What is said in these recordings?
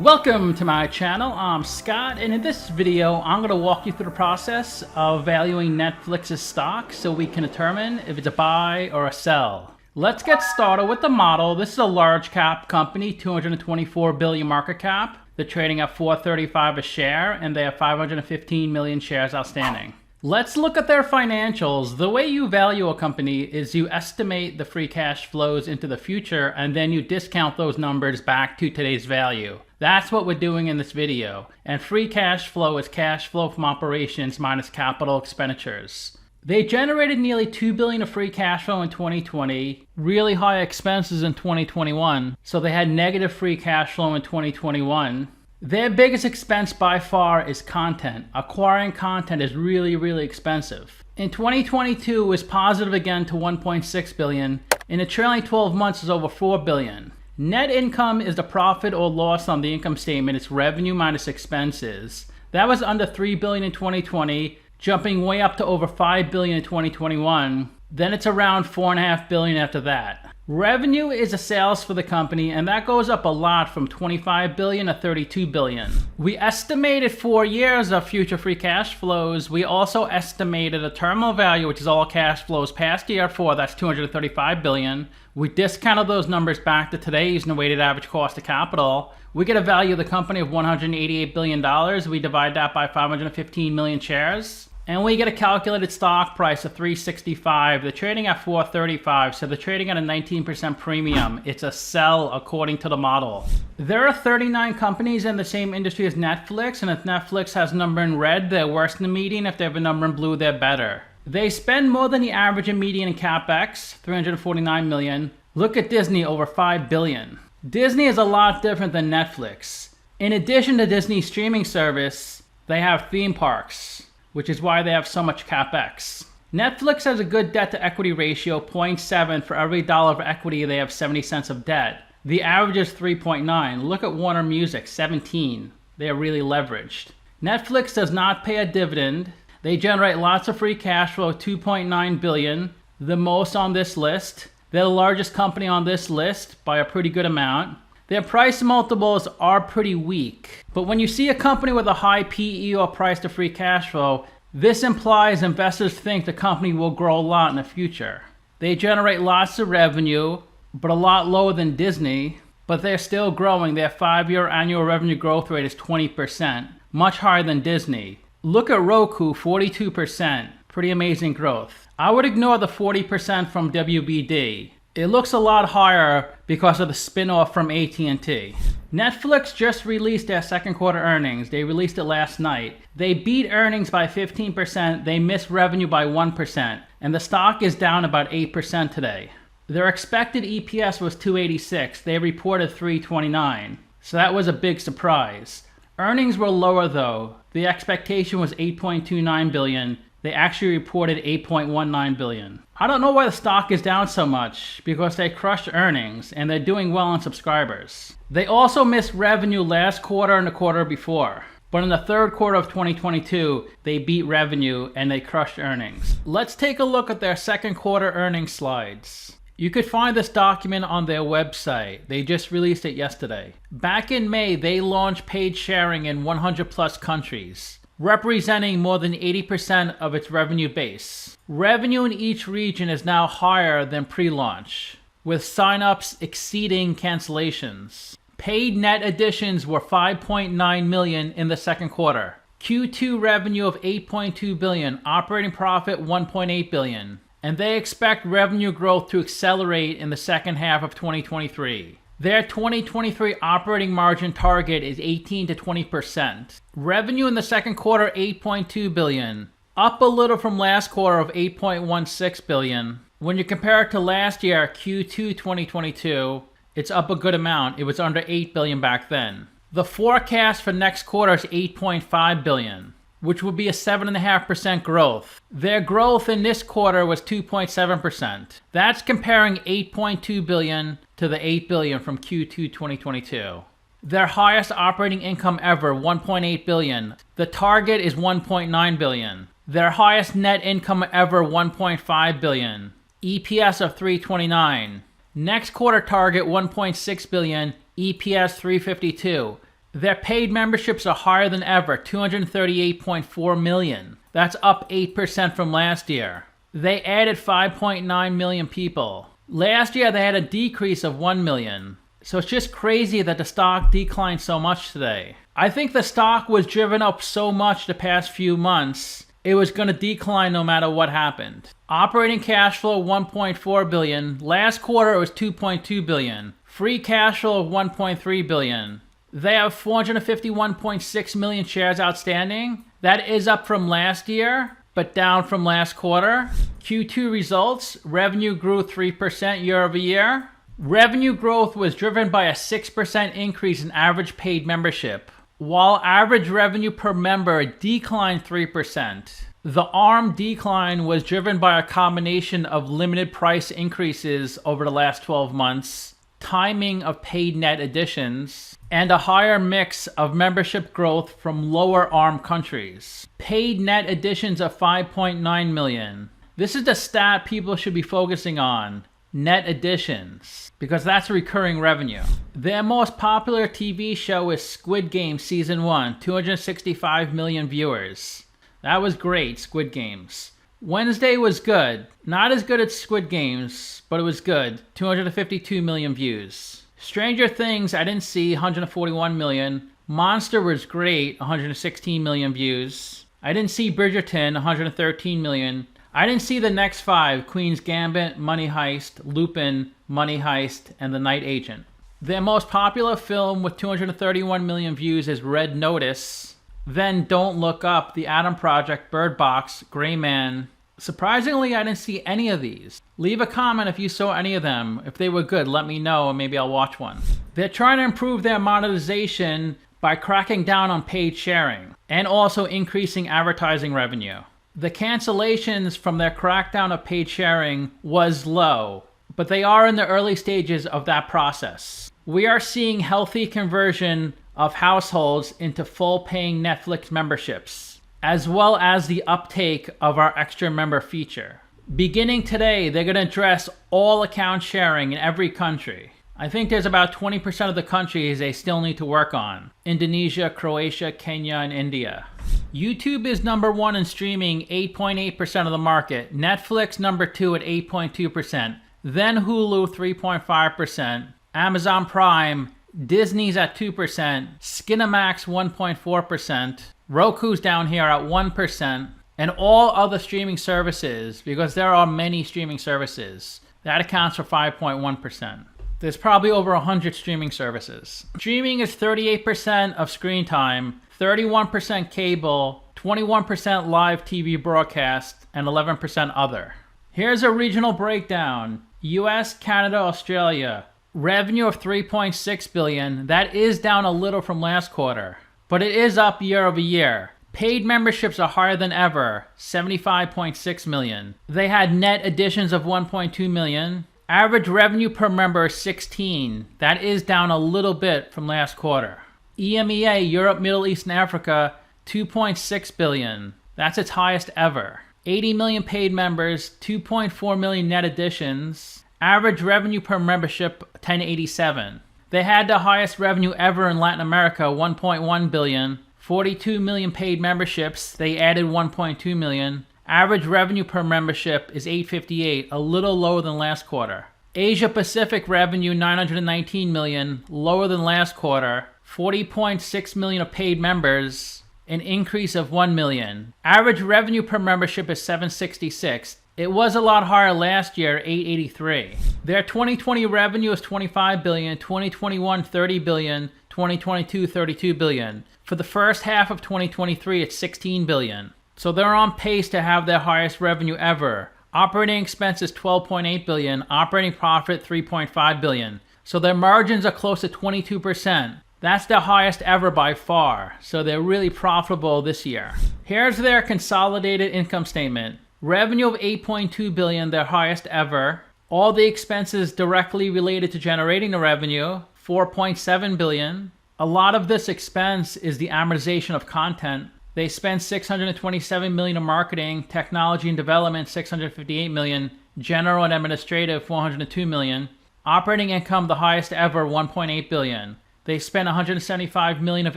Welcome to my channel. I'm Scott, and in this video I'm going to walk you through the process of valuing Netflix's stock so we can determine if it's a buy or a sell. Let's get started with the model. This is a large cap company, 224 billion market cap. They're trading at $4.35 a share, and they have 515 million shares outstanding. Let's look at their financials. The way you value a company is you estimate the free cash flows into the future, and then you discount those numbers back to today's value. That's what we're doing in this video. And free cash flow is cash flow from operations minus capital expenditures. They generated nearly $2 billion of free cash flow in 2020, really high expenses in 2021, so they had negative free cash flow in 2021. Their biggest expense by far is content. Acquiring content is really expensive. In 2022, it was positive again to $1.6 billion. In the trailing 12 months, is over $4 billion. Net income is the profit or loss on the income statement. It's revenue minus expenses. That was under $3 billion in 2020, jumping way up to over $5 billion in 2021. Then it's around $4.5 billion after that. Revenue is the sales for the company, and that goes up a lot from $25 billion to $32 billion. We estimated 4 years of future free cash flows. We also estimated a terminal value, which is all cash flows past year 4, that's $235 billion. We discounted those numbers back to today using the weighted average cost of capital. We get a value of the company of $188 billion. We divide that by 515 million shares. And we get a calculated stock price of $365. They're trading at $435, so they're trading at a 19% premium. It's a sell according to the model. There are 39 companies in the same industry as Netflix, and if Netflix has a number in red, they're worse than the median. If they have a number in blue, they're better. They spend more than the average and median in CapEx, $349 million. Look at Disney, over $5 billion. Disney is a lot different than Netflix. In addition to Disney's streaming service, they have theme parks, which is why they have so much CapEx. Netflix has a good debt to equity ratio, 0.7. For every dollar of equity, they have 70 cents of debt. The average is 3.9. Look at Warner Music, 17. They are really leveraged. Netflix does not pay a dividend. They generate lots of free cash flow, $2.9 billion, the most on this list. They're the largest company on this list by a pretty good amount. Their price multiples are pretty weak. But when you see a company with a high PE or price to free cash flow, this implies investors think the company will grow a lot in the future. They generate lots of revenue, but a lot lower than Disney, but they're still growing. Their 5-year annual revenue growth rate is 20%, much higher than Disney. Look at Roku, 42%, pretty amazing growth. I would ignore the 40% from WBD. It looks a lot higher because of the spin-off from AT&T. Netflix just released their second quarter earnings. They released it last night. They beat earnings by 15%, they missed revenue by 1%, and the stock is down about 8% today. Their expected EPS was $2.86. They reported $3.29, so that was a big surprise. Earnings were lower though. The expectation was $8.29 billion. They actually reported $8.19 billion. I don't know why the stock is down so much, because they crushed earnings and they're doing well on subscribers. They also missed revenue last quarter and the quarter before. But in the third quarter of 2022, they beat revenue and they crushed earnings. Let's take a look at their second quarter earnings slides. You could find this document on their website. They just released it yesterday. Back in May, they launched paid sharing in 100 plus countries, representing more than 80% of its revenue base. Revenue in each region is now higher than pre-launch, with signups exceeding cancellations. Paid net additions were 5.9 million in the second quarter. Q2 revenue of 8.2 billion, operating profit 1.8 billion, and they expect revenue growth to accelerate in the second half of 2023. Their 2023 operating margin target is 18 to 20%. Revenue in the second quarter, $8.2 billion, up a little from last quarter of $8.16 billion. When you compare it to last year, Q2 2022, it's up a good amount. It was under $8 billion back then. The forecast for next quarter is $8.5 billion, which would be a 7.5% growth. Their growth in this quarter was 2.7%. That's comparing $8.2 billion to the $8 billion from Q2 2022. Their highest operating income ever, $1.8 billion. The target is $1.9 billion. Their highest net income ever, $1.5 billion. EPS of $3.29. Next quarter target, $1.6 billion. EPS $3.52. Their paid memberships are higher than ever, 238.4 million. That's up 8% from last year. They added 5.9 million people. Last year, they had a decrease of 1 million. So it's just crazy that the stock declined so much today. I think the stock was driven up so much the past few months, it was going to decline no matter what happened. Operating cash flow, 1.4 billion. Last quarter, it was 2.2 billion. Free cash flow of 1.3 billion. They have 451.6 million shares outstanding. That is up from last year, but down from last quarter. Q2 results, revenue grew 3% year over year. Revenue growth was driven by a 6% increase in average paid membership, while average revenue per member declined 3%. The ARM decline was driven by a combination of limited price increases over the last 12 months, timing of paid net additions, and a higher mix of membership growth from lower ARM countries. Paid net additions of 5.9 million. This is the stat people should be focusing on, net additions, because that's recurring revenue. Their most popular TV show is Squid Game Season 1, 265 million viewers. That was great, Squid Games. Wednesday was good. Not as good as Squid Games, but it was good. 252 million views. Stranger Things, I didn't see, 141 million. Monster was great, 116 million views. I didn't see Bridgerton, 113 million. I didn't see the next 5, Queen's Gambit, Money Heist, Lupin, Money Heist, and The Night Agent. Their most popular film with 231 million views is Red Notice. Then Don't Look Up, The Atom Project, Bird Box, Gray Man. Surprisingly, I didn't see any of these. Leave a comment if you saw any of them. If they were good, let me know and maybe I'll watch one. They're trying to improve their monetization by cracking down on paid sharing and also increasing advertising revenue. The cancellations from their crackdown of paid sharing was low, but they are in the early stages of that process. We are seeing healthy conversion of households into full paying Netflix memberships, as well as the uptake of our extra member feature. Beginning today, they're going to address all account sharing in every country. I think there's about 20% of the countries they still need to work on. Indonesia, Croatia, Kenya, and India. YouTube is number 1 in streaming, 8.8% of the market. Netflix number 2 at 8.2%. Then Hulu, 3.5%. Amazon Prime, Disney's at 2%. Skinamax, 1.4%. Roku's down here at 1%. And all other streaming services, because there are many streaming services, that accounts for 5.1%. There's probably over 100 streaming services. Streaming is 38% of screen time, 31% cable, 21% live TV broadcast, and 11% other. Here's a regional breakdown. US, Canada, Australia. Revenue of 3.6 billion. That is down a little from last quarter, but it is up year over year. Paid memberships are higher than ever, 75.6 million. They had net additions of 1.2 million. Average revenue per member is 16. That is down a little bit from last quarter. EMEA, Europe, Middle East, and Africa, 2.6 billion. That's its highest ever. 80 million paid members, 2.4 million net additions. Average revenue per membership, 1087. They had the highest revenue ever in Latin America, 1.1 billion. 42 million paid memberships. They added 1.2 million. Average revenue per membership is 858, a little lower than last quarter. Asia Pacific revenue 919 million, lower than last quarter. 40.6 million of paid members, an increase of 1 million. Average revenue per membership is 766. It was a lot higher last year, 883. Their 2020 revenue is 25 billion, 2021 30 billion, 2022 32 billion. For the first half of 2023, it's 16 billion. So they're on pace to have their highest revenue ever. Operating expenses 12.8 billion, operating profit 3.5 billion. So their margins are close to 22%. That's the highest ever by far. So they're really profitable this year. Here's their consolidated income statement. Revenue of 8.2 billion, their highest ever. All the expenses directly related to generating the revenue, 4.7 billion. A lot of this expense is the amortization of content. They spent 627 million in marketing, technology and development 658 million, general and administrative 402 million. Operating income the highest ever, 1.8 billion. They spent $175 million of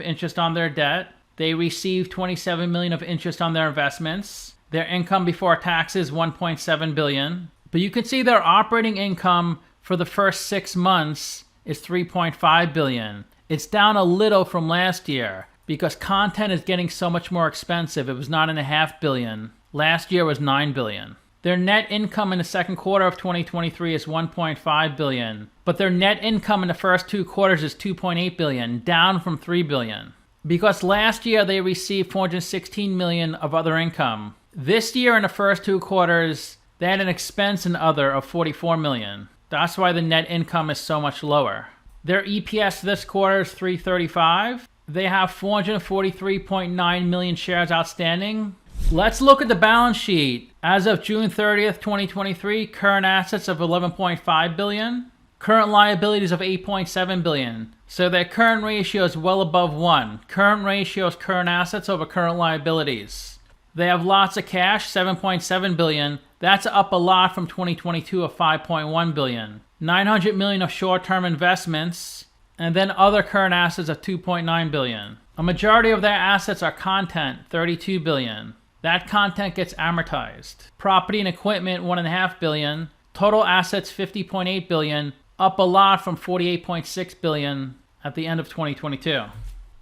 interest on their debt. They received $27 million of interest on their investments. Their income before taxes, $1.7 billion. But you can see their operating income for the first 6 months is $3.5 billion. It's down a little from last year because content is getting so much more expensive. It was $9.5 billion. Last year was $9 billion. Their net income in the second quarter of 2023 is $1.5 billion. But their net income in the first 2 quarters is $2.8 billion, down from $3 billion. Because last year they received $416 million of other income. This year in the first 2 quarters, they had an expense in other of $44 million. That's why the net income is so much lower. Their EPS this quarter is $3.35. They have 443.9 million shares outstanding. Let's look at the balance sheet. As of June 30th, 2023, current assets of $11.5 billion. Current liabilities of $8.7 billion. So their current ratio is well above 1. Current ratio is current assets over current liabilities. They have lots of cash, $7.7 billion. That's up a lot from 2022 of $5.1 billion. $900 million of short-term investments, and then other current assets of $2.9 billion. A majority of their assets are content, $32 billion. That content gets amortized. Property and equipment, $1.5 billion. Total assets, $50.8 billion, up a lot from $48.6 billion at the end of 2022.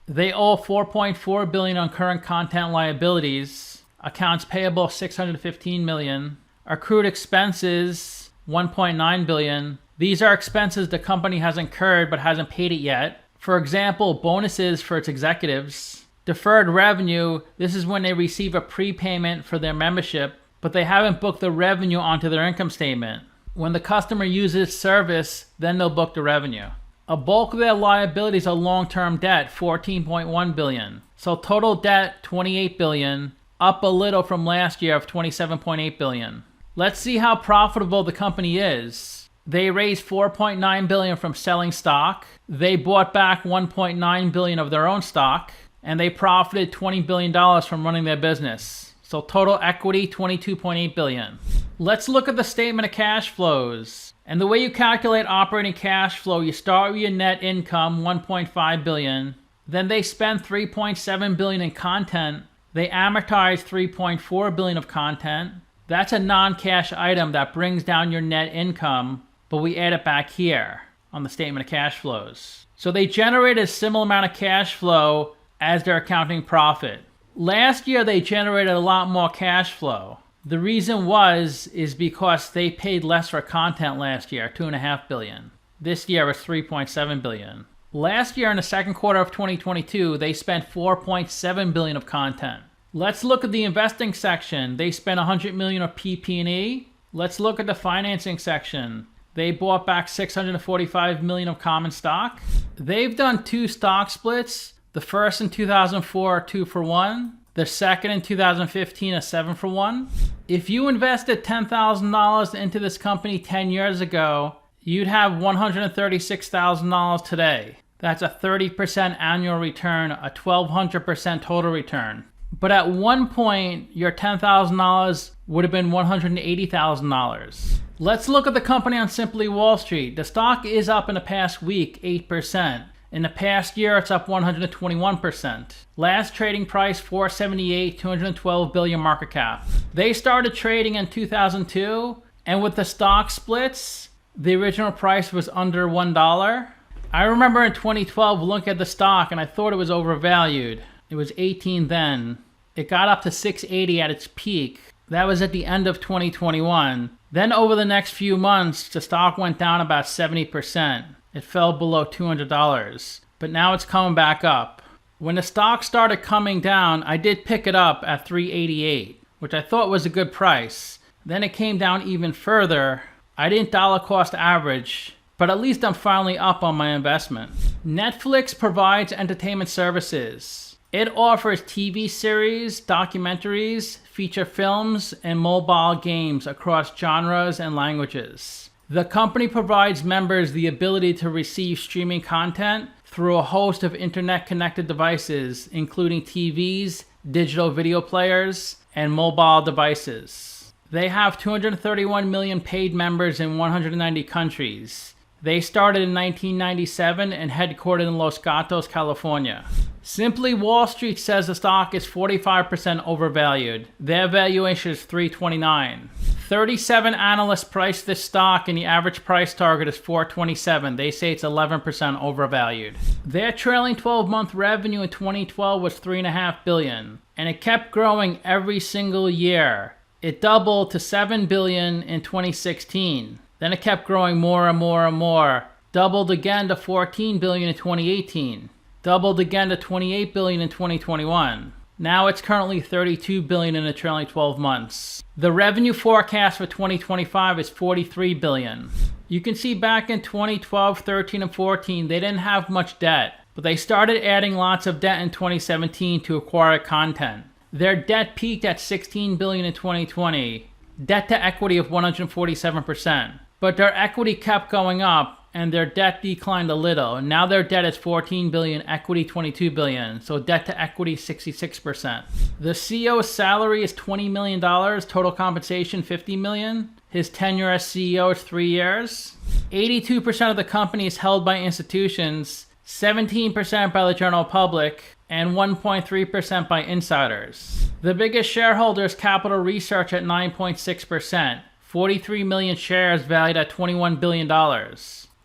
They owe $4.4 billion on current content liabilities. Accounts payable, $615 million. Accrued expenses, $1.9 billion. These are expenses the company has incurred but hasn't paid it yet. For example, bonuses for its executives. Deferred revenue, this is when they receive a prepayment for their membership, but they haven't booked the revenue onto their income statement. When the customer uses service, then they'll book the revenue. A bulk of their liabilities are long-term debt, $14.1 billion. So total debt, $28 billion, up a little from last year of $27.8 billion. Let's see how profitable the company is. They raised $4.9 billion from selling stock. They bought back $1.9 billion of their own stock, and they profited $20 billion from running their business. So total equity, $22.8 billion. Let's look at the statement of cash flows. And the way you calculate operating cash flow, you start with your net income, $1.5 billion. Then they spend $3.7 billion in content. They amortize $3.4 billion of content. That's a non-cash item that brings down your net income, but we add it back here on the statement of cash flows. So they generated a similar amount of cash flow as their accounting profit. Last year they generated a lot more cash flow. The reason is because they paid less for content last year, $2.5 billion. This year it's $3.7 billion. Last year in the second quarter of 2022, they spent $4.7 billion of content. Let's look at the investing section. They spent $100 million of PP&E. Let's look at the financing section. They bought back $645 million of common stock. They've done 2 stock splits. The first in 2004, 2-for-1. The second in 2015, a 7-for-1. If you invested $10,000 into this company 10 years ago, you'd have $136,000 today. That's a 30% annual return, a 1,200% total return. But at one point, your $10,000 would have been $180,000. Let's look at the company on Simply Wall Street. The stock is up in the past week, 8%. In the past year, it's up 121%. Last trading price, $478, 212 billion market cap. They started trading in 2002, and with the stock splits, the original price was under $1. I remember in 2012 looking at the stock and I thought it was overvalued. It was 18 then. It got up to 680 at its peak. That was at the end of 2021. Then over the next few months, the stock went down about 70%. It fell below $200, but now it's coming back up. When the stock started coming down, I did pick it up at $388, which I thought was a good price. Then it came down even further. I didn't dollar cost average, but at least I'm finally up on my investment. Netflix provides entertainment services. It offers TV series, documentaries, feature films, and mobile games across genres and languages. The company provides members the ability to receive streaming content through a host of internet-connected devices, including TVs, digital video players, and mobile devices. They have 231 million paid members in 190 countries. They started in 1997 and headquartered in Los Gatos, California. Simply Wall Street says the stock is 45% overvalued. Their valuation is $329. 37 analysts priced this stock and the average price target is $427. They say it's 11% overvalued. Their trailing 12-month revenue in 2012 was $3.5 billion, and it kept growing every single year. It doubled to $7 billion in 2016. Then it kept growing more and more and more. Doubled again to $14 billion in 2018. Doubled again to $28 billion in 2021. Now it's currently $32 billion in the trailing 12 months. The revenue forecast for 2025 is $43 billion. You can see back in 2012, 13, and 14, they didn't have much debt, but they started adding lots of debt in 2017 to acquire content. Their debt peaked at $16 billion in 2020, debt to equity of 147%. But their equity kept going up and their debt declined a little. Now their debt is $14 billion, equity $22 billion, so debt to equity 66%. The CEO's salary is $20 million, total compensation $50 million. His tenure as CEO is 3 years. 82% of the company is held by institutions, 17% by the general public, and 1.3% by insiders. The biggest shareholder is Capital Research at 9.6%, 43 million shares valued at $21 billion.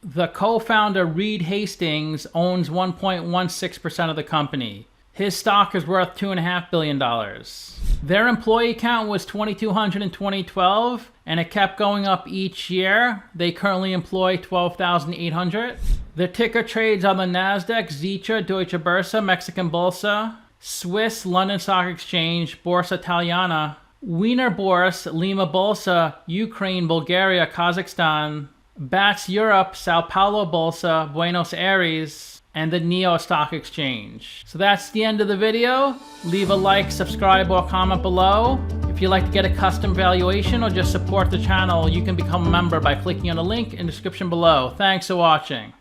The co-founder, Reed Hastings, owns 1.16% of the company. His stock is worth $2.5 billion. Their employee count was 2,200 in 2012, and it kept going up each year. They currently employ 12,800. The ticker trades on the Nasdaq, Xetra, Deutsche Börse, Mexican Bolsa, Swiss, London Stock Exchange, Borsa Italiana, Wiener Börse, Lima Bolsa, Ukraine, Bulgaria, Kazakhstan, BATS Europe, Sao Paulo Bolsa, Buenos Aires, and the Neo Stock Exchange. So that's the end of the video. Leave a like, subscribe, or comment below. If you'd like to get a custom valuation or just support the channel, you can become a member by clicking on the link in the description below. Thanks for watching.